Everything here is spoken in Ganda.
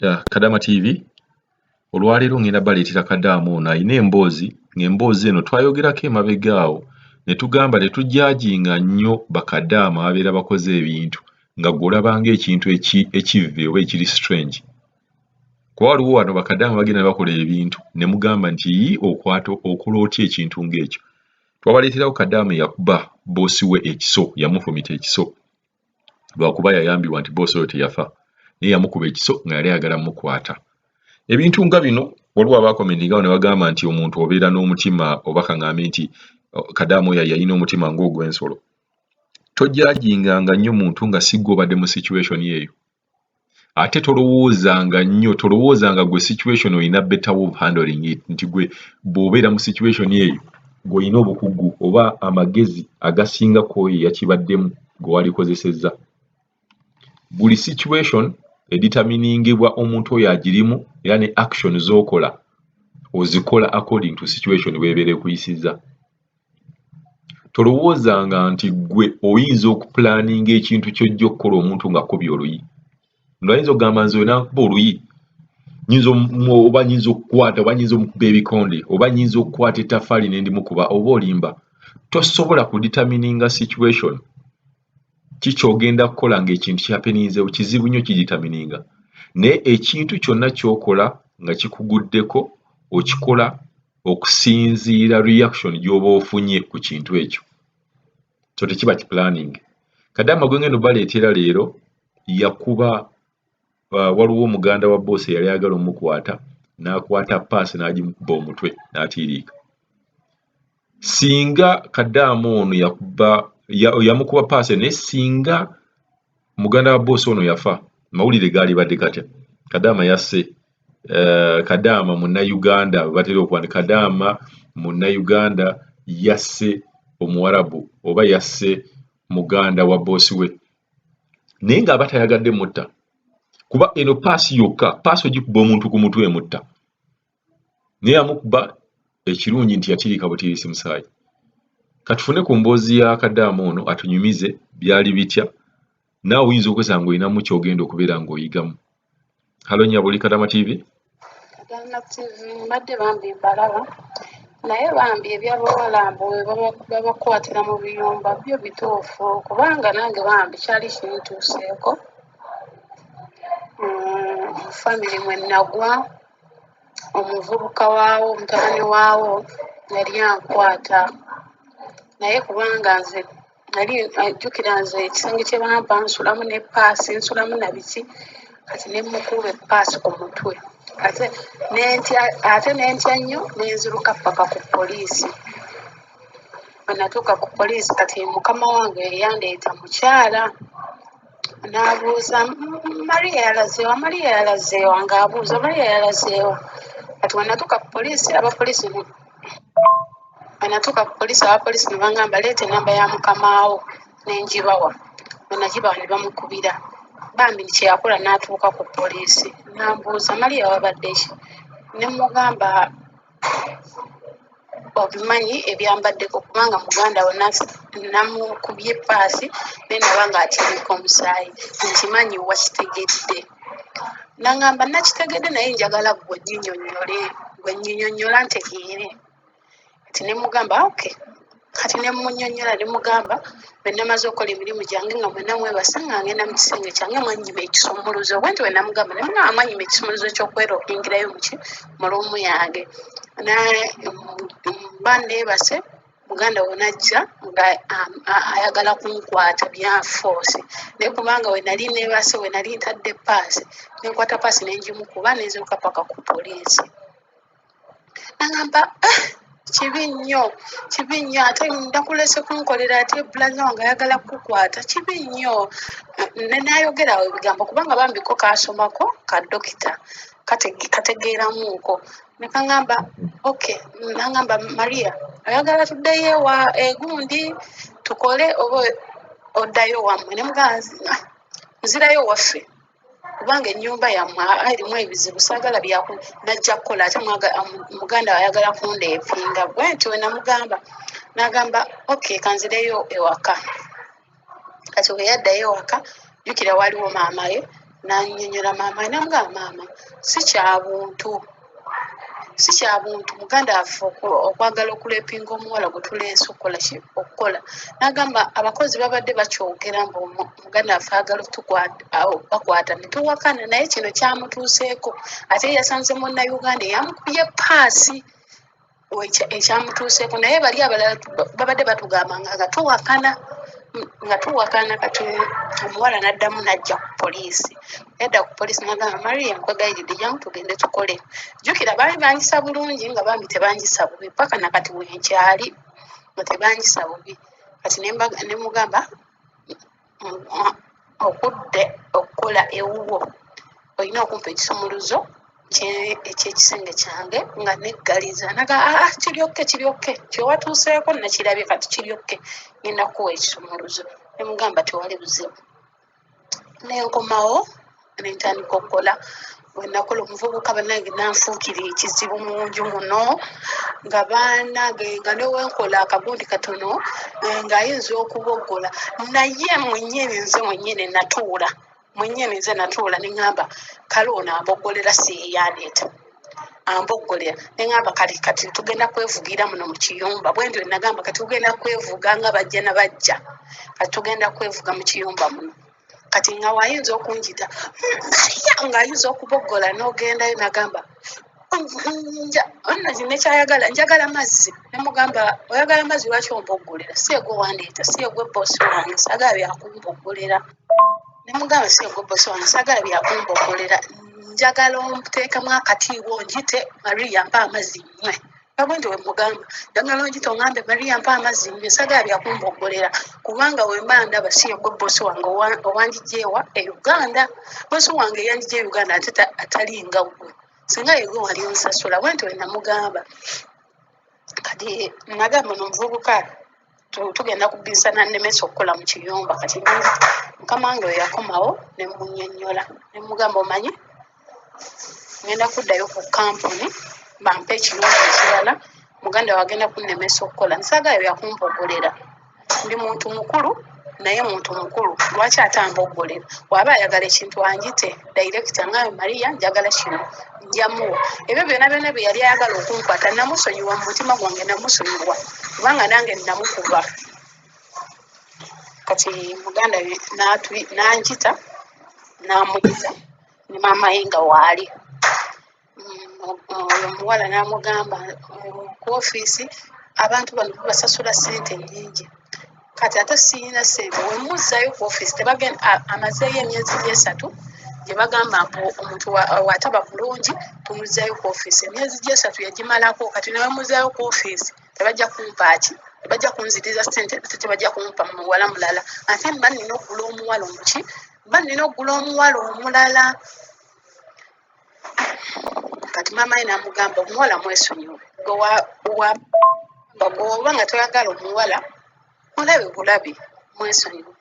Kadama TV olwaleero ngenda baleetera Kadama ono ayina emboozi ng'emboozi eno twayogerako emabega awo ne tugamba tetujjajinga nnyo bakadaama ababeera bakoze ebintu nga gw'olabanga ekintu ekivve oba ekiri strange. Kuba waliwo wano bakadaama bagenda ne bakola ebintu ne mugamba nti okola otya ekintu ng'ekyo. Twabaleeterawo Kadaama eyakuba boosi we ekiso, yamufumita ekiso lwakuba yayambibwa nti boosi oyo teyafa naye yamukuba ekiso nga yali ayagala mukwata. Ebintu nga bino waliwo abaakomendingawo ne bagamba nti omuntu obeera n'omutima oba kaŋŋambe nti Kadaama oyo yalina omutima ng'ogw'ensolo. Tojjajinganga nnyo muntu nga si ggwe obadde mu situation eyo. Ate tolowoozanga gwe situation olina better way of handling it, nti gwe bw'obeera mu situation eyo gw'olina obukugu oba amagezi agasinga ku oyo eyakibaddemu gwe walikozesezza. Buli situation editaminingibwa omuntu oyo agirimu era ne action z'okola ozikola according to situation w'ebeera ekuyisizza. Tolowoozanga nti gwe oyinza okupulaninga ekintu ky'ojja okukola omuntu ng'akubye oluyi. Ayinza okugamba nze nakuba oluyi oba nyinza okukwata oba nyinza omukuba ebikonde oba nyinza okukwata ettaffaali ne ndimukuba oba olimba. Tosobola kuditamininga situation kikyogenda kukola ng'ekintu kyapeninzeewo kizibu nnyo kiditamininga. Naye ekintu kyonna ky'okola nga kikuguddeko okikola okusinziira reaction gy'oba ofunye ku kintu ekyo. So tekiba kipulaning. Kadaama gwe ngenda baleetera leero yakuba waliwo omuganda wa boosi yali ayagala omukwata n'akwata paasi n'agimukuba omutwe n'atiiriika. Singa Kadaama ono yamukuba paasi naye singa muganda wa boosi ono yafa, mawulire gaali badde gatya? Kadaama yasse. Kadaama Munnayuganda batera okuwandika Kadaama Munnayuganda yasse Omuwarabu oba yasse muganda wa boosi we. Naye ng'aba tayagadde mutta. Kuba eno paasi yokka, paasi ogikuba omuntu ku mutwe emutta. Naye amukuba ekirungi nti yatiirika butiirisi musaayi. Katufune ku mboozi ya Kadaama ono atunyumize byali bitya. Naawe oyinza okwesanga olinamu ky'ogenda okubeera ng'oyigamu. Halo nnyabo, Kadama TV? Kadama TV mbadde bambi mbalaba naye bambi eby'abawalambo babakwatira mu biyumba byo bituufu kubanga nange bambi kyali kintuuseeko. Famire mwe nagwa omuvubuka waawo mutabani waawo yali ankwata naye kubanga nze nali ajjukira nze ekisenge kye bampa nsulamu ne paasi nsulamu na biki kati ne mukuba epaasi ku mutwe ate nentya nnyo nenziruka paka ku poliisi. Bwe natuuka ku poliisi kati mukama wange yandeeta mukyala n'abuuza Maria yalazeewa ng'abuuza Maria yalazeewa. Kati bwe natuuka ku poliisi abapoliisi ne bangamba leeta enamba ya mukama wo ne ngibawa. Bwe nagibawa ne bamukubira bambi kye yakola n'atuuka ku poliisi n'ambuuza Maria wabadde ki? Ne mugamba obimanyi ebyambaddeko kubanga muganda we namukubye paasi naye naba ng'atiirika omusaayi nkimanyi wakitegedde. N'angamba nakitegedde naye njagala gwe nnyinnyonnyola ntegeere. Kati ne mugamba okay. Kati ne munnyonnyola ne mugamba bwe namaze okukola emirimu gyange nga mwenna mwebase nga ngenda mu kisenge kyange mwannyima ekisumuluzo. Bwe nti bwe namugamba ne mugamba mwannyima ekisumuluzo ky'okwerokingirayo mu luumu yange. Mba neebase muganda we n'ajja nga ayagala kunkwata byanfoosi naye kubanga we nali neebase we nali ntadde paasi nenkwata paasi nengimukuba nenziruka paka ku poliisi. N'agamba kibi nnyo ate ndakulese kunkolera ate bulaza wange ayagala kukukwata kibi nnyo. N'ayogerawo ebigambo kubanga bambiko kaasomako ka dokita kategeeramuuko. Ne kangamba okay. N'angamba Maria oyagala tuddeyo ewa egundi tukole oba oddayo wammwe? Ne mugamba nzirayo waffe kubanga ennyumba yammwe erimu ebizibu saagala najja kukola ate muganda ayagala kundeepinga. Bwe nti we namugamba n'agamba okay kanzireyo ewaka. Kati we yaddayo ewaka jjukira waliwo maama ye n'annyonnyola maama namugamba maama si kya buntu muganda waffe okwagala okulepinga omuwala gwe tuleese okukola n'agamba abakozi babadde bakyogera mbu muganda waffe agala bakwata ne tuwakana naye kino kyamutuuseeko ate yasanze munnayuganda eyamukubye paasi ekyamutuuseeko naye bali abalala babadde batugamba nga tuwakana kati omuwala n'addamu n'ajja ku poliisi yadda ku poliisi n'agamba Maria nkwegayiridde jangu tugende tukole jjukira baali bangisa bulungi nga bambi tebangisa bubi paka nakati wenkyali nga tebangisa bubi kati ne mugamba okudde okukola ewuwo olina okumpa ekisumuluzo ekyekisenge kyange nga neggaliza naga kiryokke kyewatuuseeko nakirabye kati kiryokke ngenda kukuwa ekisumuluzo nemugamba tewali buzibu nenkomawo nentandika okukola wenakola omuvubuka bannange nanfuukira ekizibu mu nju muno nga banange nga newenkola akagundi katono ng'ayinza okuboggola naye mwennyene natuula neŋŋamba kale ono amboggolera siyeyandeeta amboggolera neŋŋamba kati tugenda kwevugira muno mu kiyumba bwe ntyo nagamba kati tugenda kwevuga nga bajja nabajja kati tugenda kwevuga mu kiyumba muno kati nga wayinza okunjita ng'ayinza okuboggola n'ogendayo nagamba nekyayagala njagala mazzi nemugamba oyagala mazzi lwaki omboggolera si egwe wandeeta si egwe bosi wange sagala byakumboggolera nemugamba si egwe bosi wange sagala byakumboggolera njagala omuteekamu akatiiwo njite Maria mpa amazzi nywe babwe nti wemugamba njagala onjite ongambe Maria mpa amazzi nywe sagala byakumboggolera kubanga wemba ndaba si egwe bosi wange owanjigyeewa e Uganda bosi wange eyanjigye e Uganda ate atalinga gwe singa yegwe wali onsasula bwe nti wenamugamba kati nagamba nomuvubuka tugenda kuginsana nemesa okukola mu kiyumba kati mukama wange we yakomawo nemunnyonnyola nemugamba omanyi ngenda kuddayo ku kampuni bampe ekirungo ekirala muganda wagenda kunnemesa okukola nsagala byakumboggolera ndi muntu mukulu naye muntu mukulu lwaki atamboggolera waba ayagala ekintu anjite dayirekita ngayo Maria njagala kino njamuwa ebyo byonna bye yali ayagala okunkwata namusonyiwa mu mutima gwange namusonyiwa kubanga nange namukuba kati muganda nanjita namuyita ne maama ye nga waali oyo omuwala namugamba ku ofiisi abantu bano basasula ssente nnyingi kati ate sirina ssente wemuzzayo ku ofiisi amazeeyo emyezi 3 gye bagamba mbu omuntu wataba bulungi tumuzzayo ku ofiisi emyezi 3 yagimalako kati newemuzzayo ku ofiisi tebajja kumpaki tebajja kunziriza ssente tebajja kumpa muwala mulala ate mba nina okugula omuwala omuki mba nina okugula omuwala omulala kati maama ye namugamba omuwala mwesonyiwe gweoba nga toyagala omuwala mulabe bulabi mwesonyiwe